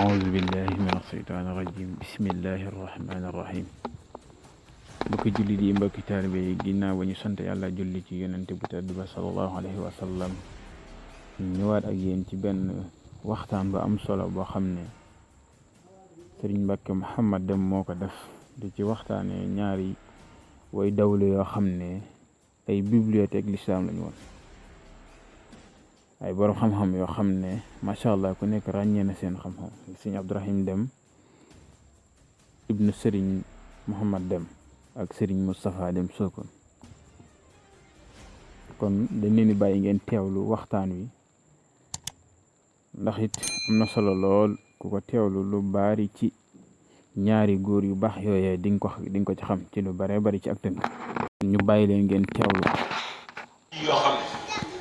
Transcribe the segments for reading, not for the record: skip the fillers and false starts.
أعوذ بالله من الشيطان الرجيم بسم الله الرحمن الرحيم mbokki jullit yi mbokki taalibe yi ginnaaw ba ñu sant yàlla julli ci yonente bu tedd ba sallallahu alayhi wa sallam ñëwaat ak yéen ci benn waxtaan bu am solo boo xam ne Sëriñ Mbàkke Muhammad Dem moo ko def di ci waxtaanee ñaari way dawlu yoo xam ne ay bibliothèque l'islam lañu woon ay borom xam-xam yoo xam ne macha allah ku nekk ràññee na seen xam-xam Sëriñ Abdourahim Dem ibnu Sëriñ Muhammad Dem ak Sëriñ Moustapha Dem Sokone kon dañ leen di bàyyi ngeen teewlu waxtaan wi ndax it am na solo lool ku ko teewlu lu bari ci ñaari góor yu baax yooyee di nga ko ci xam ci lu bare bari ci ak tënk ñu bàyyi leen ngeen teewlu yoo xam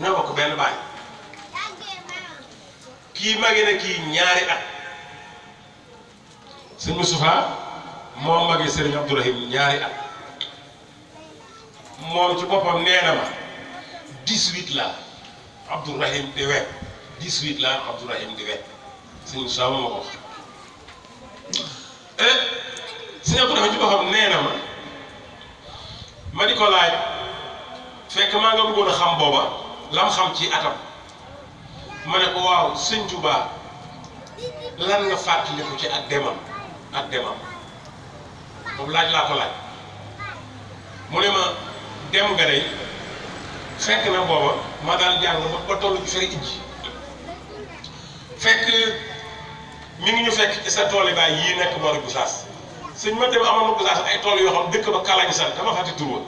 ne ñoo bokk benn baay kii magi na kii ñaari at sëñ Moustapha moo magi Sëriñ Abdourahim ñaari at moom ci boppam nee na ma 18 la Abdourahim di wet 18 la Abdourahim di wet sëñ Moustapha moo ma ko wax sëñ Abdourahim ci boppam nee na ma di ko laaj fekk maa nga bëggoon a xam booba lam xam ci atam ma ne ko waaw sëñ Touba lan nga fàttaliku ci ak demam boobu laaj laa ko laaj mu ne ma dem nga day fekk na booba ma daan jàng ba tollu ci fere ijji fekk mi ngi ñu fekk ci sa tool yi baay yii nekk boori Gosaas sëñ ma dem amoon na Gosaas ay tool yoo xam dëkk ba Kalañ sant dama fàtte tur woon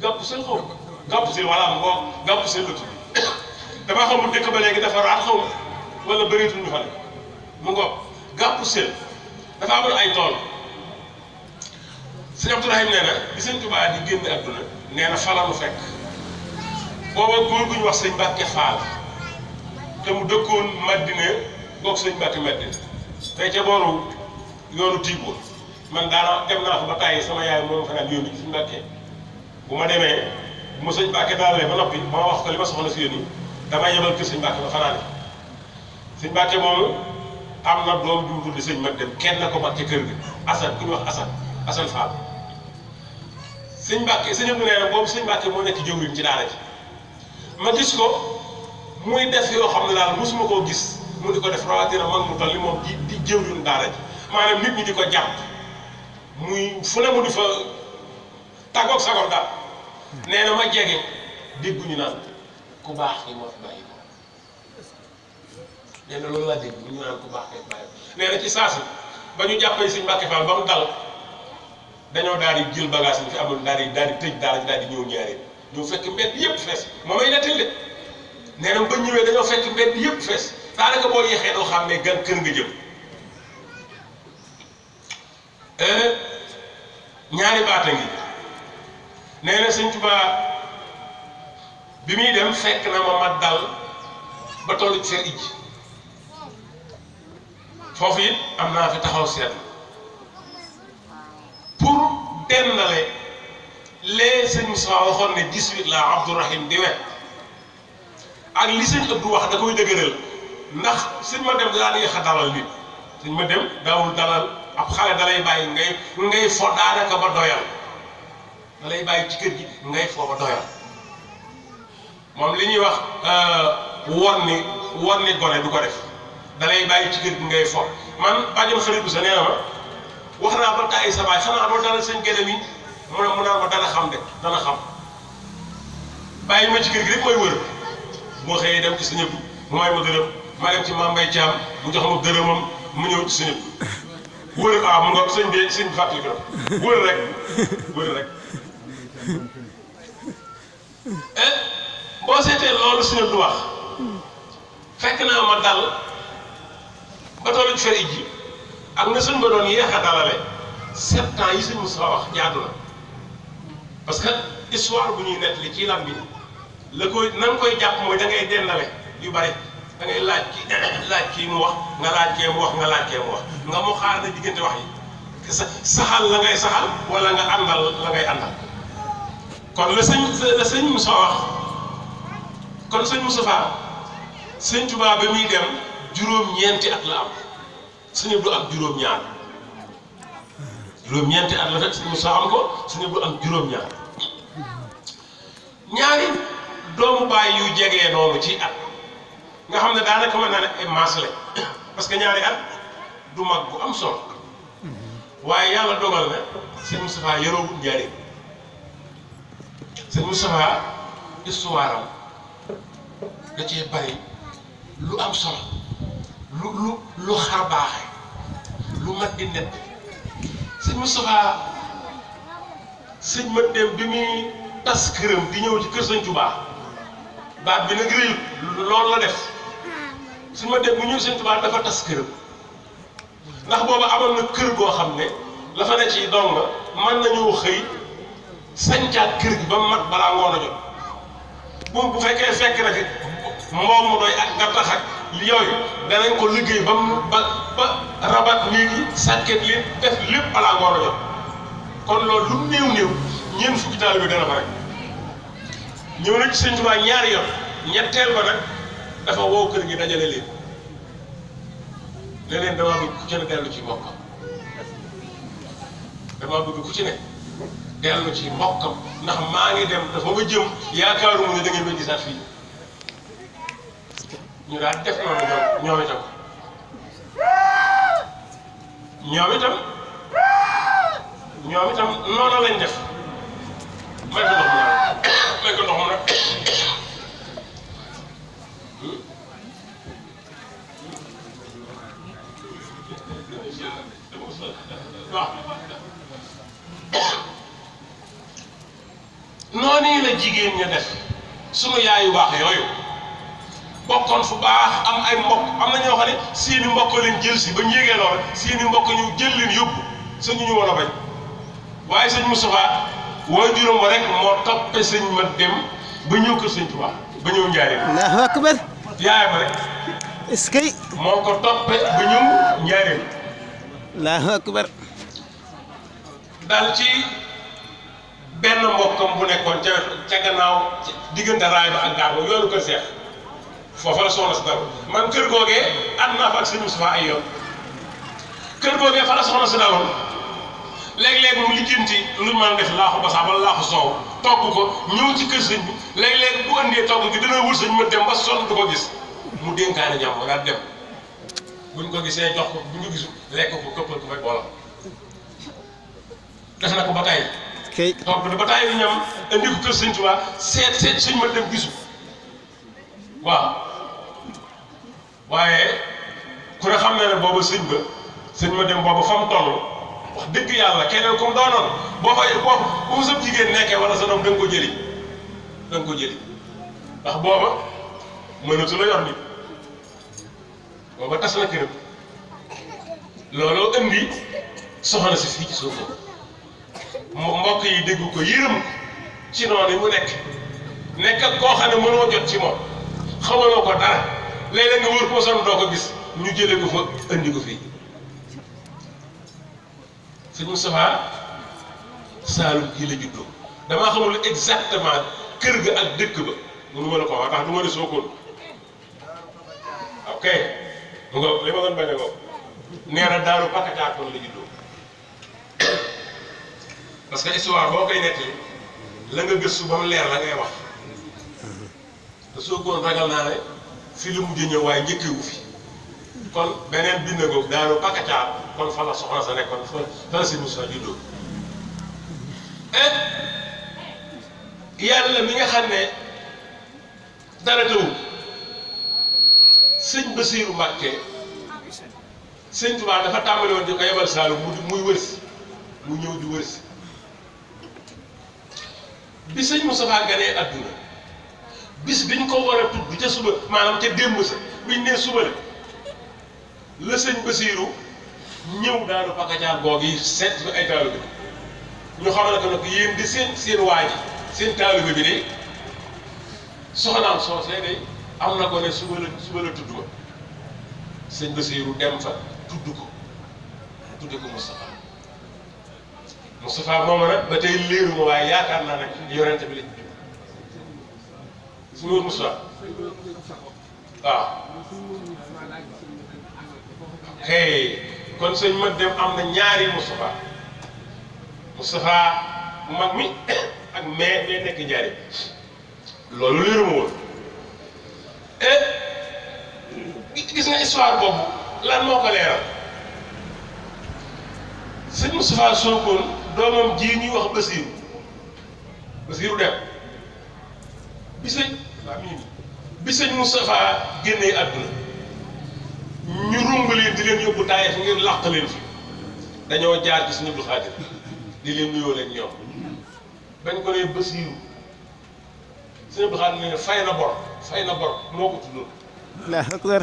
gàpp seen xaw ma gàpp seen walla moo gàpp seen la tudd damaa xam mu dëkk ba léegi dafa raat xaw ma wala bëreetul ñu fa ne mu ngoog gàpp seen dafa amoon ay tool sëñ Abdourahim nee na bi sëñ Tuubaa di génn àdduna nee na falalu fekk booba góor gu ñu wax sëñ Mbàkke Faal te mu dëkkoon Madina goog sëñ Mbàkke Madina tey ca booru yoonu Tiibo man daana dem naa fa ba tàyyi sama yaay moom fa naan yónni sëñ Mbàkke bu ma demee bu ma sëñ Mbàkke daalalee ba noppi ma wax ko li ma soxla si yónni damay yebal kër sëñ Mbàkke ba fanaane sëñ Mbàkke moomu am na doom ju mu tudde sëñ Mat Dem kenn na ko mag ca kër gi Asan ku ñu wax Asan Fall sëñ Mbàkke sëñ Abdu nee na boobu sëñ Mbàkke moo nekk jëwriñ ci daara ji ma gis ko muy def yoo xam ne daal mosuma koo gis mu di ko def rawatina mag mu toll ni moom di jëwriñ daara ji maanaam nit ñi di ko jàpp muy fu ne mu di fa tàggoog sagoor daal nee na ma jege dégguñu naan ku baax yi moo fi bàyyi ko nee na loolu laa dégg ñu naan ku baax yi bàyyi nee na ci saasi ba ñu jàppee sëñ Mbàkke Fall ba mu dal dañoo daal di jël bagage yi fi amoon daal di tëj daal di ñëw ñaareel ñëw fekk mbedd yëpp fees moom ay nettali de nee na ba ñëwee dañoo fekk mbedd yëpp fees daanaka boo yéexee doo xam ne gan kër nga jëm ñaari baata ngi nee na sëñ Tuubaa bi muy dem fekk na ma dal ba tollu ci fer ijji foofu it am naa fi taxaw seetlu pour dennale lee sëñ Moussa waxoon ne 18 la Abdourahim di wet ak li sëñ Abdou wax da koy dëgëral ndax sëñ ma dem daa yéex a dalal nit sëñ ma dem daawul dalal ab xale dalay bàyyi ngay fo daanaka ba doyal dalay bàyyi ci kër gi ngay fo ba doyal moom li ñuy wax won ni gone du ko def dalay bàyyi ci kër gi ngay fo man bàjjam xarit bu sa nee na ma wax naa ba tàyyi sa baay xanaa doo dalal sëñ Gédé mi mu naan ma dana xam de dana xam bàyyi ma ci kër gi rek mooy wër moo xëyee dem ci sa ñëpp mu may ma dërëm ma dem ci Mame Mbaye Thiam mu jox ma dërëmam mu ñëw ci sa ñëpp wër mu nga sëñ bi fàttali ko wër rek boo seetee loolu sëñ du wax fekk naa ma dal ba tollu ci fer ijji ak na sëñ ba doon yéex a dalale 7 ans yi sëñ Moussa wax jaadu na parce que histoire bu ñuy nettali ci lam bi la koy na nga koy jàpp mooy da ngay dendale yu bari da ngay laaj kii mu wax nga laaj kee mu wax nga laaj kee mu wax nga mu xaar na diggante wax yi saxal la ngay saxal wala nga àndal la ngay àndal kon la sëñ Moussa wax kon sëñ Moustapha sëñ Tuubaa ba muy dem juróom-ñeenti at la am sëñ Abdu am juróom-ñaar juróom-ñeenti at la fekk sëñ Musaa am ko sëñ Abdu am juróom-ñaar ñaari doomu baay yu jegee noonu ci at nga xam ne daanaka mën naa ne ay maas la parce que ñaari at du mag bu am solo waaye yàlla dogal na sëñ Moustapha yoroowul njariñ sëñ Moustapha histoire am da cee bari lu am solo lu xar baaxe lu mat di nett sëñ Moustapha sëñ ma dem bi muy tas këram di ñëw ci kër sëñ Touba baat bi nag rëyut loolu la def sëñ ma dem bu ñëw sëñ Touba dafa tas këram ndax booba amoon na kër goo xam ne la fa ne ci donga mën nañoo xëy sañcaat kër gi ba mu mat balaa ngoon a jot bu fekkee fekk na fi mboom mu doy ak nga tax ak yooyu danañ ko liggéey ba mu ba rabat léegi sàkket li def lépp balaa ngoon a jot kon loolu lu néew ñeent fukki taal bi dana fa rek ñëw na ci sëñ Tuubaa ñaari yoon ñetteel ba nag dafa wow kër gi dajale leen ne leen damaa bëgg ku ci ne dellu ci mbokkam damaa bëgg ku ci ne dellu ci mbokkam ndax maa ngi dem dafa ma jëm yaakaaruma ne da ngeen may gisaat fii ñu daal def noonu ñoom itam noonu lañ def may ko ndox mu nag waaw noonu la jigéen ña def sunu yaayu baax yooyu bokkoon fu baax am ay mbokk am na ñoo xam ne seeni mbokk leen jël si ba ñu yégee lool seeni mbokk ñu jël leen yóbbu sañu ñu war a bañ waaye sëñ Moustapha waajuram wa rek moo toppe sëñ ma dem ba ñëw kër sëñ Tuubaa ba ñëw Njaaréem. Allahu akbar. yaayam rek. est-ce que. moo ko toppe ba ñëw Njaaréem. Allahu akbar. daal ci benn mbokkam bu nekkoon ca gannaaw diggante raay ba ak gaar ba yoonu kër Seex foofa la soxna si dal man kër googee ànd naa fa ak sëñ Moustapha ay yoon kër googee fa la soxna si daloon léeg-léeg mu lijjanti lu ñu mën a def laaxu basaa wala laaxu soow togg ko ñëw ci kër sëñ bi léeg-léeg bu andee togg gi dina wër sëñ ma dem ba sonn du ko gis mu dénkaane ñam daal dem buñ ko gisee jox ko buñ ko gisul lekk ko këppal ko fay boolam def na ko ba tey togg ba tey ñam indi ko kër sëñ Tuubaa seet sëñ ma dem gisu waaw waaye ku ne xam ne ne booba sëñ ma dem booba fa mu toll wax dëgg yàlla keneen comme doonoon boo fa sa jigéen nekkee wala sa doom da nga ko jëli ndax booba mënatu la yor nit booba tas na këram looloo indi soxna si fii ci suuf mbokk yi dégg ko yërëm ko ci noonu yi mu nekk ak koo xam ne mënoo jot ci moom xamaloo ko dara léeg-léeg nga wër ko sonn doo ko gis ñu jëlee ko fa indi ko fii sëñ Moustapha Saalum gii la juddoo damaa xamul exactement kër ga ak dëkk ba mënu ma la ko wax ndax du ma ne Sokone ok mu nga li ma doon bañ a ko nee na Daaru Pakacaar kon la juddoo parce que histoire boo koy nettali la nga gëstu ba mu leer la ngay wax te Sokone ragal naa ne fi la mujj ñëw waaye njëkkewu fi kon beneen bind nga Daaru Pakacaar kon fa la soxna sa nekkoon fa la si Moussa juddoo yàlla mi nga xam ne dara tawul sëñ Basiiru Mbàkke sëñ Tuubaa dafa tàmbali woon di ko yebal Saalum muy wërsi mu ñëw di wërsi bi sëñ Moustapha ganee adduna bis biñ ko war a tudd ca suba maanaam ca démb sa biñ nee suba la sëñ Basiiru ñëw Daaru Pakacaar googu yi seet fi ay taalibe bi ñu xamal ko nag yéen di seen waa ji seen taalibe bi de soxnaam soosee de am na ko ne suba la tudd ko sëñ Basiiru dem fa tudde ko Moustapha moom nag ba tey léeru ma waaye yaakaar naa nag yonente bi lañ su ma Moustapha waaw hey kon sëñ ma dem am na ñaari Moustapha mu mag mi ak mais nekk njaari loolu leeru ma woon gis nga histoire boobu lan moo ko leeral sëñ Moustapha Sokone doomam ji ñuy wax Basiiru dem bi sëñ Moustapha génnee àdduna ñu rungu leen di leen yóbbu Taayif ngir làq leen fi dañoo jaar ci sëñ Abdou Khadir di leen nuyoo leen ñoom bañ ko nee Basiiru sëñ Abdou Khadir ne fay na bor moo ko tuddoon. Allahu akbar.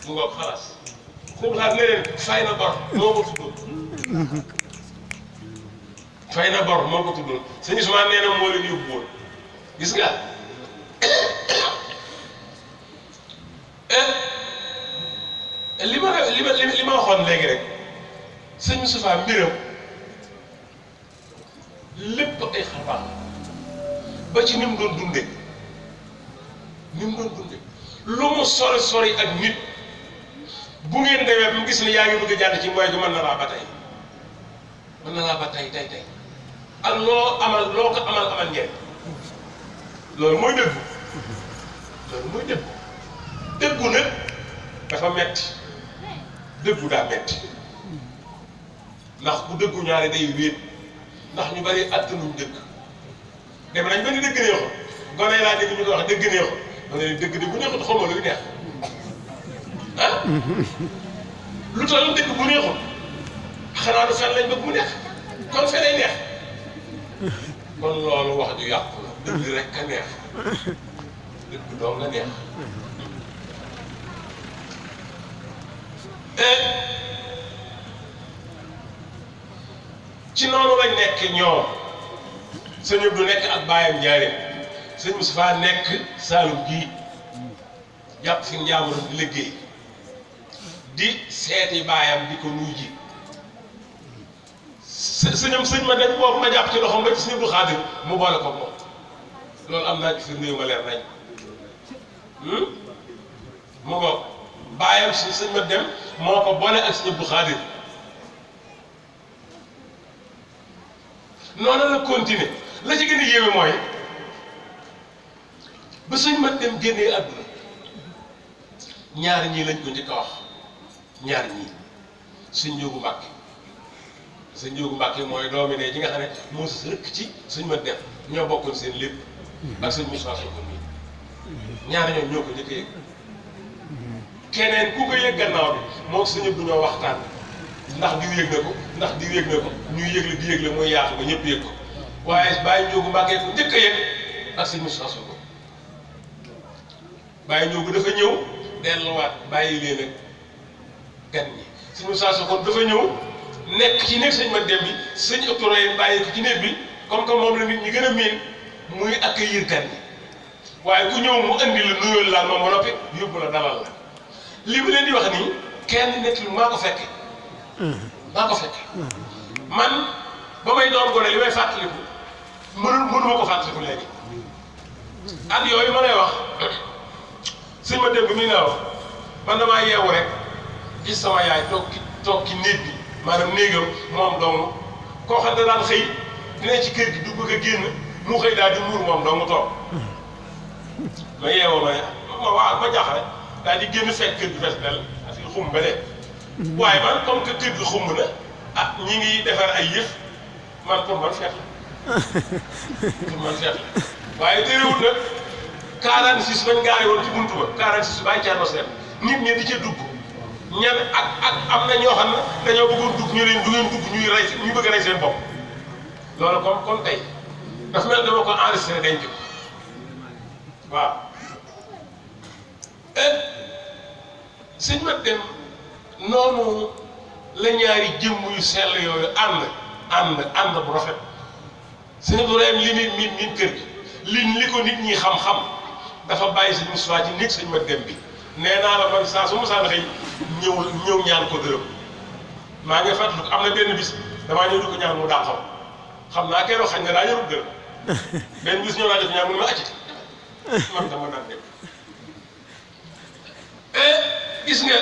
mu ngoog xalaas sëñ Abdou Khadir ne leen fay na bor moo ko tuddoon. fay na bor moo ko tuddoon sëñ Ousmane nee na moo leen yóbbu woon gis nga li ma waxoon léegi rek sëñ Moustapha mbiram lépp ay xabaar ba ci ni mu doon dunde lu mu sori ak nit bu ngeen demee mu gis ne yaa ngi bëgg a jàdd ci mooy gi mën na laa ba tey tey ak loo ko amal njëriñ loolu mooy dëggu nag dafa metti dëggu daa metti ndax ku dëggu ñaare day wéet ndax ñu bari attanuñ dëgg dem nañ ba ni dëgg neexul gone laa dégg ñu ko wax dëgg neexul ma ne dëgg de bu neexul xaw ma luy neex ah lu toll dëgg bu neexul xanaa du fen lañ bëgg mu neex kon fenay neex kon loolu wax ju yàqu la dëgg rek a neex dëgg doom nga neex ci noonu lañ nekk ñoom sëñ Abdou nekk ak baayam Njaaréem sëñ Moustapha nekk Saalum gii jàpp fi njaamuram di liggéey di seeti baayam di ko nuyu ji sëñ ma dañ boobu ma jàpp ci loxoom ba ci sëñ Abdou Khadir mu boole ko moom loolu am naa ci firnde yu ma leer nañ mu ngoog baayam si sëñ ma dem moo ko boole ak sëñ Abdou Khadir noonu la continuer la ci gën a yéeme mooy ba sëñ ma dem génnee àdduna ñaar ñii lañ ko njëkk a wax ñaar ñii sëñ Njóogu Mbàkke mooy doomi ne ji nga xam ne moo si rëkk ci sëñ ma dem ñoo bokkoon seen lépp ak sëñ Moussa Sokone bi ñaar ñoom ñoo ko njëkk a yëg keneen ku ko yëg gannaaw bi moo sëñ Abdou ñoo waxtaan ndax diw yëg na ko ñuy yëgle di yëgle mooy yaatu ba ñëpp yëg ko waaye Baye Njóogu Mbàkke ko njëkk a yëg ak sëñ Moussa Sokone Baye Njóogu dafa ñëw delluwaat bàyyi leen ak gan ñi sëñ Moussa Sokone dafa ñëw nekk ci néeg sëñ ma dem bi sëñ Abdoulaye bàyyi ko ci néeg bi comme que moom la nit ñi gën a miin muy accueillir gan ñi waaye ku ñëw mu andi la nuyoo la moom ba noppi yóbbu la dalal la li mu leen di wax nii kenn nekk lu maa ko fekke man ba may doon gone li may fàttaliku mënuma ko fàttaliku léegi at yooyu ma lay wax sëñ ma dem bi muy naaw man damaa yeewu rek gis sama yaay toog ci néeg bi maanaam néegam moom dong koo xam ne daan xëy dina ci kër gi du bëgg a génn mu xëy daal di muur moom dong toog ma yeewoo ma jaaxle daal di génn fekk kër gi fees del affaire xum ba de waaye man comme que kër gi xumb na ñi ngi defar ay yëf man pour man feet la waaye terewul nag 46 bañ gaare woon ci buntu ba 46 bàyyi Thierno Sène nit ñi di ca dugg ñan ak am na ñoo xam ne dañoo bëggoon dugg ñu leen du ngeen dugg ñu bëgg a rey seen bopp loolu comme tey dafa mel dama ko enregistré denc ko waaw sëñ ma dem noonu la ñaari jëmm yu sell yooyu ànd bu rafet sëñ Ibrahima li miin kër gi li ko nit ñi xam-xam dafa bàyyi sëñ Moustapha ci néeg sëñ ma dem bi nee naa la man saa su ma saa xëy ñëw ñaan ko dërëm maa ngi fàttaliku am na benn bis damaa ñëw di ko ñaan mu dàqam xam naa keroog xañ na daa yorut dërëm benn bis ñëw naa def ñaan mu ne ma acci man dama daan dem gis nga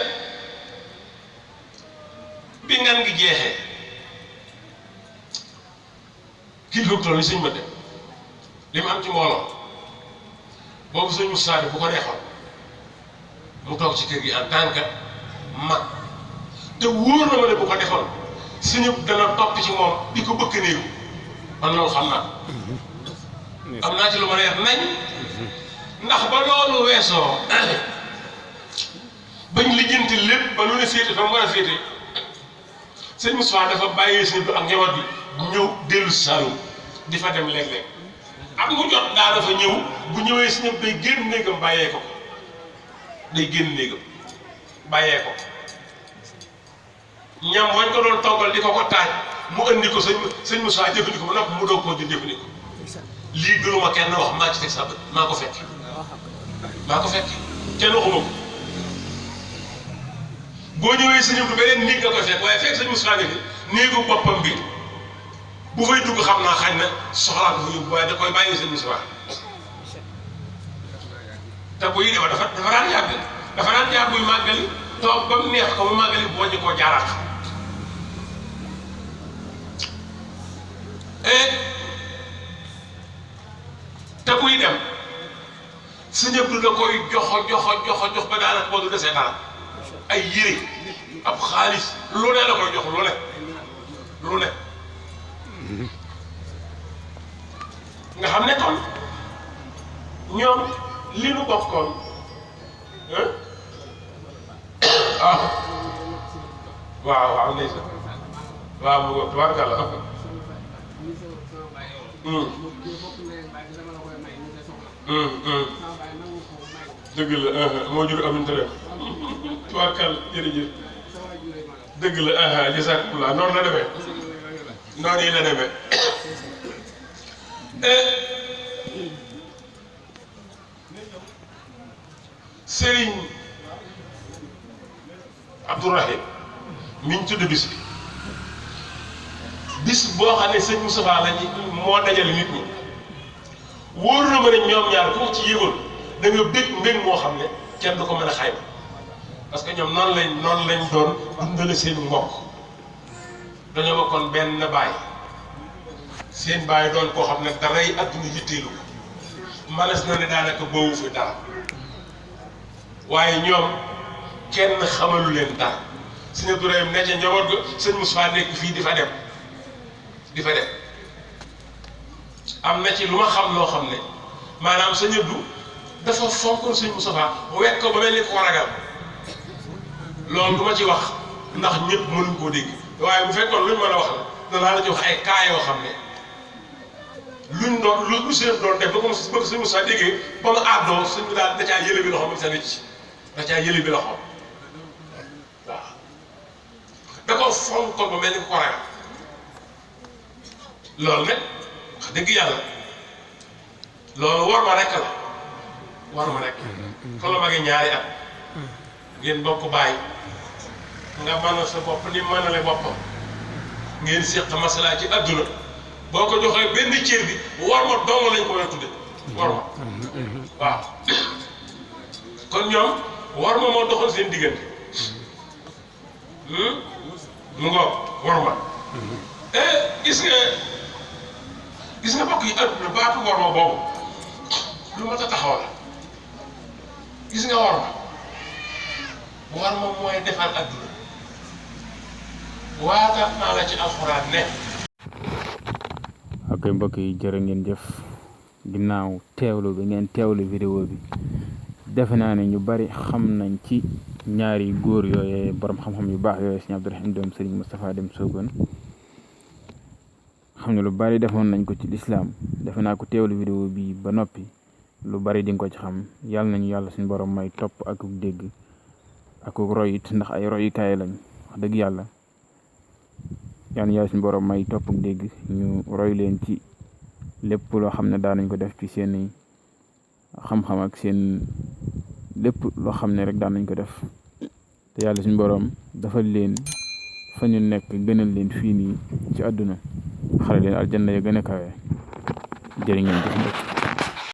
bi ngan gi jeexee kilifa bu toll ni sëñ Mate li mu am ci mbooloo boobu sëñ Moussa bu ko neexoon mu toog ci kër gi en tant que mag te wóor na ma ne bu ko defoon sëñ dana topp ci moom di ko bëgg néegu man loolu xam naa am naa ci lu ma leer nañ ndax ba loolu weesoo bañ lijjanti lépp ba lu ne féete fa mu war a féete sëñ Moussa dafa bàyyee sëñ bi ak njaboot bi ñëw dellu Saloum di fa dem léeg-léeg ak mu jot daa dafa ñëw bu ñëwee si ñëpp day génn néegam bàyyee ko day génn néegam bàyyee ko ñam wañ ko doon toggal di ko ko taaj mu andi ko sëñ Moussa jëfandikoo ba noppi mu doog koo jël jëfandikoo lii gënuma kenn wax maa ci teg sa bët maa ko fekk kenn waxuma ko boo ñëwee si ñëpp beneen néeg nga koy fekk waaye fekk sëñ Moussa nga ni néegu boppam bi bu fay dugg xam naa xañ na soxlaa ko fa yóbbu waaye da koy bàyyi sëñ Moussa te buy dema dafa daan yàgg dafa daan jaar buy màggali toog ba mu neex ko mu màggali bu wàññi koo jaaraat te buy dem sëñ Abdou da koy jox ba daanaka boo du desee dara ay yére ab xaalis lu ne la koy jox lu ne nga xam ne kon ñoom li nu bokkoon waaw ndeysaan waaw mu ngoog tubaarkàlla dëgg la moo jur Aminata Dem tubaarkàlla jërëjëf dëgg la jazakumullah noonu la demee noonu yi la demee Serigne Abdourahim mi ñu tudd bis boo xam ne sëñ Moustapha la moo dajale nit ñi wóor na ma ne ñoom ñaar ku ci yëgoon da nga mbég moo xam ne kenn du ko mën a xayma parce que ñoom noonu lañ doon dundale seen mbokk dañoo bokkoon benn baay seen baay doon koo xam ne daray adduna yitteelu ko manes na ne daanaka boobu fi dara waaye ñoom kenn xamalu leen dara sëñ Abdourahim ne ca njaboot ga sëñ Moustapha nekk fii di fa dem am na ci lu ma xam loo xam ne maanaam sëñ Abdou dafa fonkoon sëñ Moustapha wekk ko ba mel ni ko ragal loolu du ma ci wax ndax ñëpp mënuñ koo dégg waaye bu fekkoon luñ mën a wax la danaa la ci wax ay cas yoo xam ne lu sëñ doon def ba ko sëñ Moustapha déggee ba mu àddoo sëñ bi daal da caa yële bi loxo ba sa wécc da caa yële bi loxo waaw da ko fonkoon ba mel ni ko ragal loolu nag wax dëgg yàlla loolu war ma rekk la kon la magee ñaari at ngeen bokk bàyyi nga mën sa bopp ni mënale boppam ngeen séq masala ci adduna boo ko joxee benn cër bi war ma dong lañ ko mën a tudde war ma waaw kon ñoom war ma moo doxal seen diggante mu ngoog war ma gis nga bokk yi adduna baatu war ma boobu lu ma ta taxaw la gis nga war ma mooy defar adduna waataat naa la ci alxuraan ne ok mbokk yi jërë ngeen jëf ginnaaw teewlu bi ngeen teewlu vidéo bi defe naa ne ñu bari xam nañ ci ñaari góor yooyee borom xam-xam yu baax yooyee Serigne Abdourahim Dem Serigne Moustapha Dem Sogone xam ne lu bari defoon nañ ko ci lislaam defe naa ko teewlu vidéo bi ba noppi lu bari di nga ko ci xam yàlla nañu yàlla suñu borom may topp ak dégg ak roy it ndax ay royukaay lañ wax dëgg yàlla yàlla suñu borom may topp ak dégg ñu roy leen ci lépp loo xam ne daan nañ ko def ci seen xam-xam ak seen lépp loo xam ne rek daan nañ ko def te yàlla suñu borom dafa leen fa ñu nekk gënal leen fii nii ci àdduna xale leen aljanna ya gën a kawe jërë ngeen jëf mbokk